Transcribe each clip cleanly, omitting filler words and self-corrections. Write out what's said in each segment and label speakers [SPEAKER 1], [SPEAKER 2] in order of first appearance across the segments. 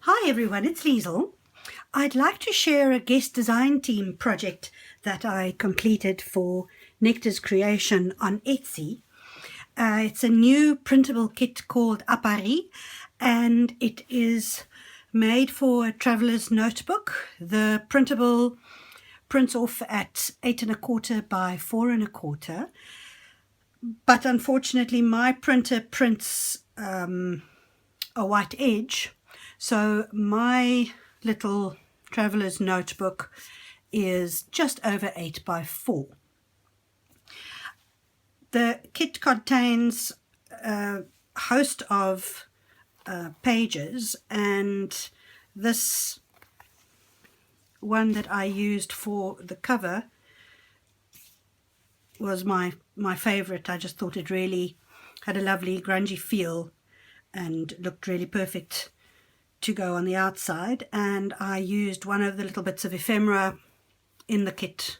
[SPEAKER 1] Hi everyone, it's Liesl. I'd like to share a guest design team project that I completed for Nectar's Creation on Etsy. It's a new printable kit called Appareil, and it is made for a traveler's notebook. The printable prints off at 8 1/4 by 4 1/4, but unfortunately my printer prints a white edge. So my little traveler's notebook is just over 8 by 4. The kit contains a host of pages, and this one that I used for the cover was my favorite. I just thought it really had a lovely grungy feel and looked really perfect to go on the outside, and I used one of the little bits of ephemera in the kit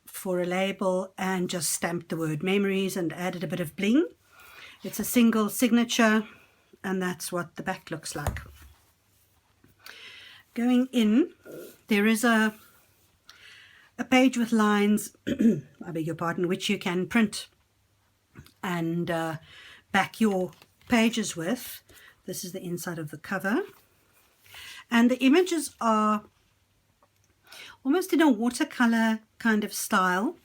[SPEAKER 1] for a label and just stamped the word memories and added a bit of bling. It's a single signature, and that's what the back looks like. Going in, there is a page with lines I beg your pardon, which you can print and back your pages with. This is the inside of the cover, and the images are almost in a watercolor kind of style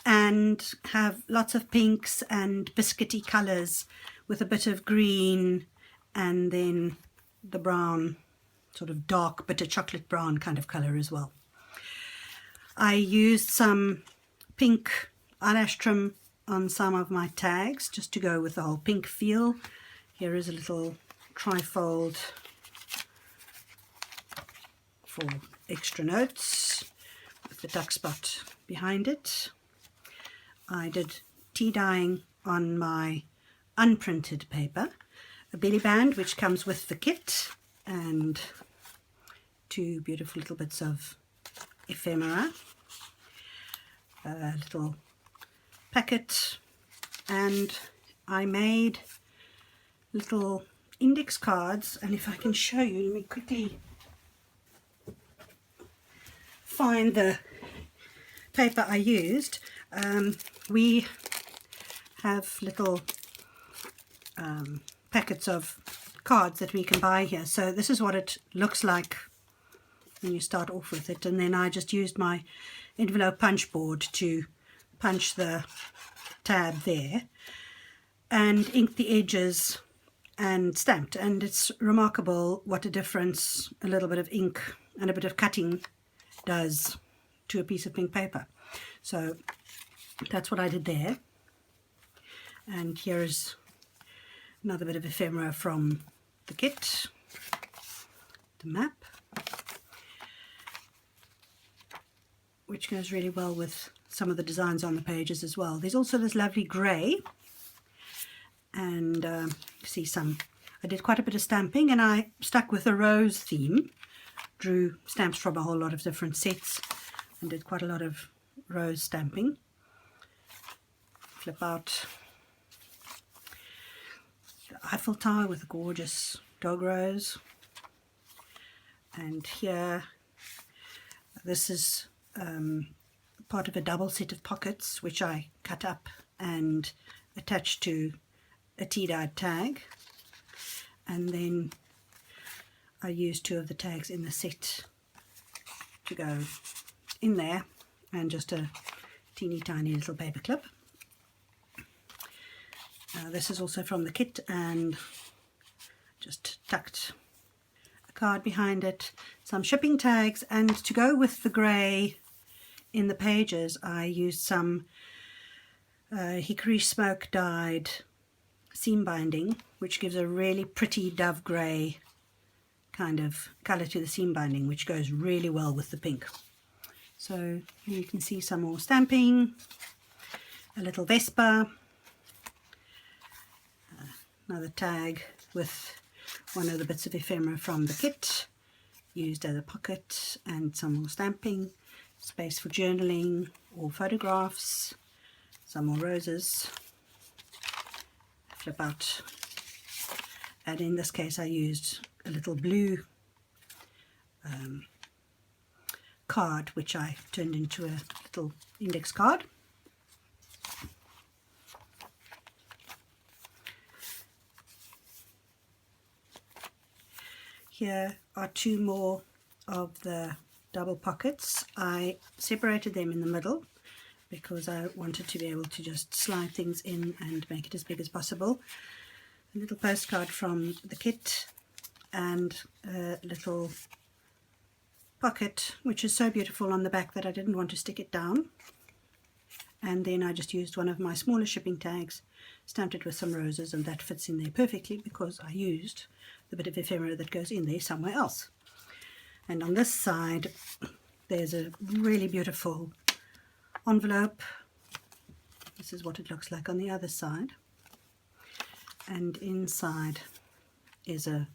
[SPEAKER 1] and have lots of pinks and biscuity colors with a bit of green and then the brown, sort of dark bitter chocolate brown kind of color as well. I used some pink eyelash trim on some of my tags just to go with the whole pink feel. Here is a little trifold for extra notes with the duck spot behind it. I did tea dyeing on my unprinted paper, a belly band which comes with the kit, and two beautiful little bits of ephemera, a little packet, and I made little index cards. And if I can show you, let me quickly find the paper I used. We have little packets of cards that we can buy here, so this is what it looks like when you start off with it, and then I just used my envelope punch board to punch the tab there and inked the edges and stamped, and it's remarkable what a difference a little bit of ink and a bit of cutting does to a piece of pink paper. So that's what I did there. And here's another bit of ephemera from the kit, the map, which goes really well with some of the designs on the pages as well. There's also this lovely grey, and you see I did quite a bit of stamping, and I stuck with a rose theme, drew stamps from a whole lot of different sets and did quite a lot of rose stamping. Flip out the Eiffel Tower with a gorgeous dog rose, and here this is part of a double set of pockets which I cut up and attached to a tea-dyed tag, and then I used two of the tags in the set to go in there, and just a teeny tiny little paper clip. This is also from the kit, and just tucked a card behind it, some shipping tags, and to go with the grey in the pages I used some hickory smoke dyed seam binding, which gives a really pretty dove grey kind of colour to the seam binding, which goes really well with the pink. So you can see some more stamping, a little Vespa, another tag with one of the bits of ephemera from the kit used as a pocket, and some more stamping, space for journaling or photographs, some more roses, flip out, and in this case I used a little blue card, which I turned into a little index card. Here are two more of the double pockets. I separated them in the middle because I wanted to be able to just slide things in and make it as big as possible. A little postcard from the kit and a little pocket which is so beautiful on the back that I didn't want to stick it down, and then I just used one of my smaller shipping tags, stamped it with some roses, and that fits in there perfectly because I used the bit of ephemera that goes in there somewhere else. And on this side there's a really beautiful envelope. This is what it looks like on the other side, and inside is a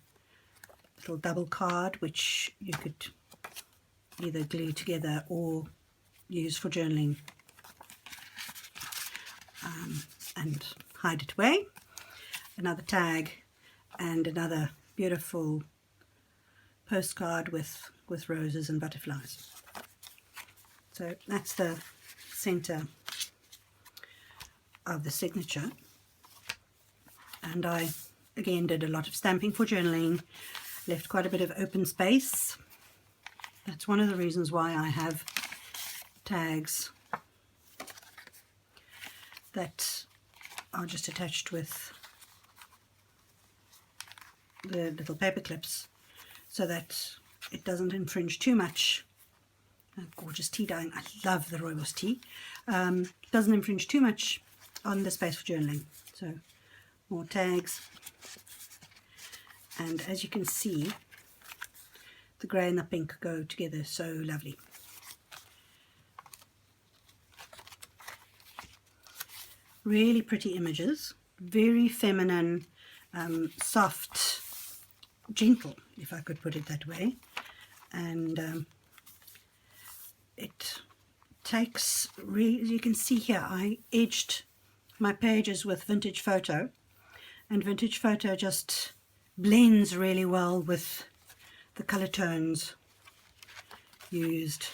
[SPEAKER 1] little double card which you could either glue together or use for journaling and hide it away. Another tag and another beautiful postcard with roses and butterflies. So that's the center of the signature, and I again did a lot of stamping for journaling, left quite a bit of open space. That's one of the reasons why I have tags that are just attached with the little paper clips so that it doesn't infringe too much. Gorgeous tea dyeing. I love the rooibos tea. Doesn't infringe too much on the space for journaling. So more tags, and as you can see, the grey and the pink go together so lovely. Really pretty images, very feminine, soft, gentle, if I could put it that way, and it takes, as you can see here, I edged my pages with vintage photo, and vintage photo just blends really well with the colour tones used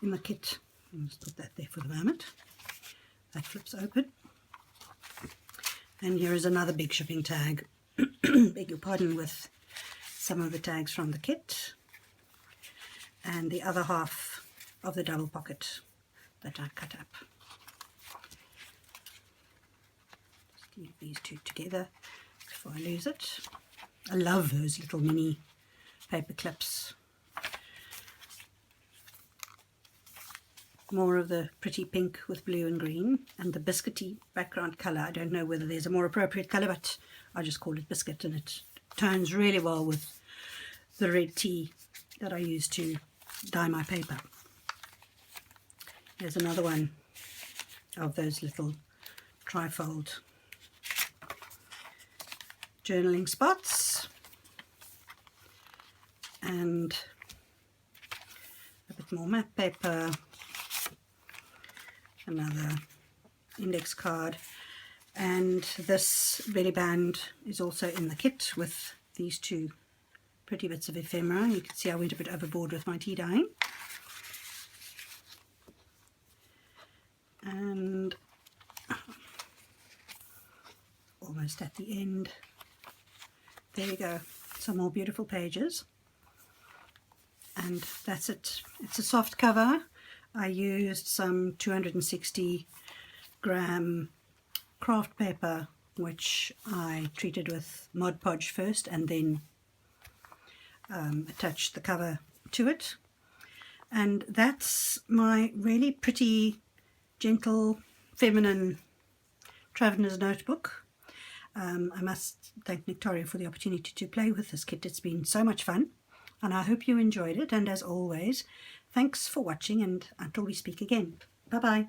[SPEAKER 1] in the kit. I'll just put that there for the moment. That flips open, and here is another big shipping tag, beg your pardon, with some of the tags from the kit, and the other half of the double pocket that I cut up. Just leave these two together before I lose it. I love those little mini paper clips. More of the pretty pink with blue and green, and the biscuity background colour. I don't know whether there's a more appropriate colour, but I just call it biscuit, and it tones really well with the red tea that I use to dye my paper. Here's another one of those little trifold journaling spots, and a bit more matte paper, another index card, and this belly band is also in the kit with these two pretty bits of ephemera. You can see I went a bit overboard with my tea dyeing. And almost at the end, there you go, some more beautiful pages, and that's it. It's a soft cover. I used some 260 gram craft paper, which I treated with Mod Podge first and then attached the cover to it, and that's my really pretty, gentle, feminine traveler's notebook. I must thank Nectaria for the opportunity to play with this kit. It's been so much fun, and I hope you enjoyed it, and as always, thanks for watching, and until we speak again, bye bye.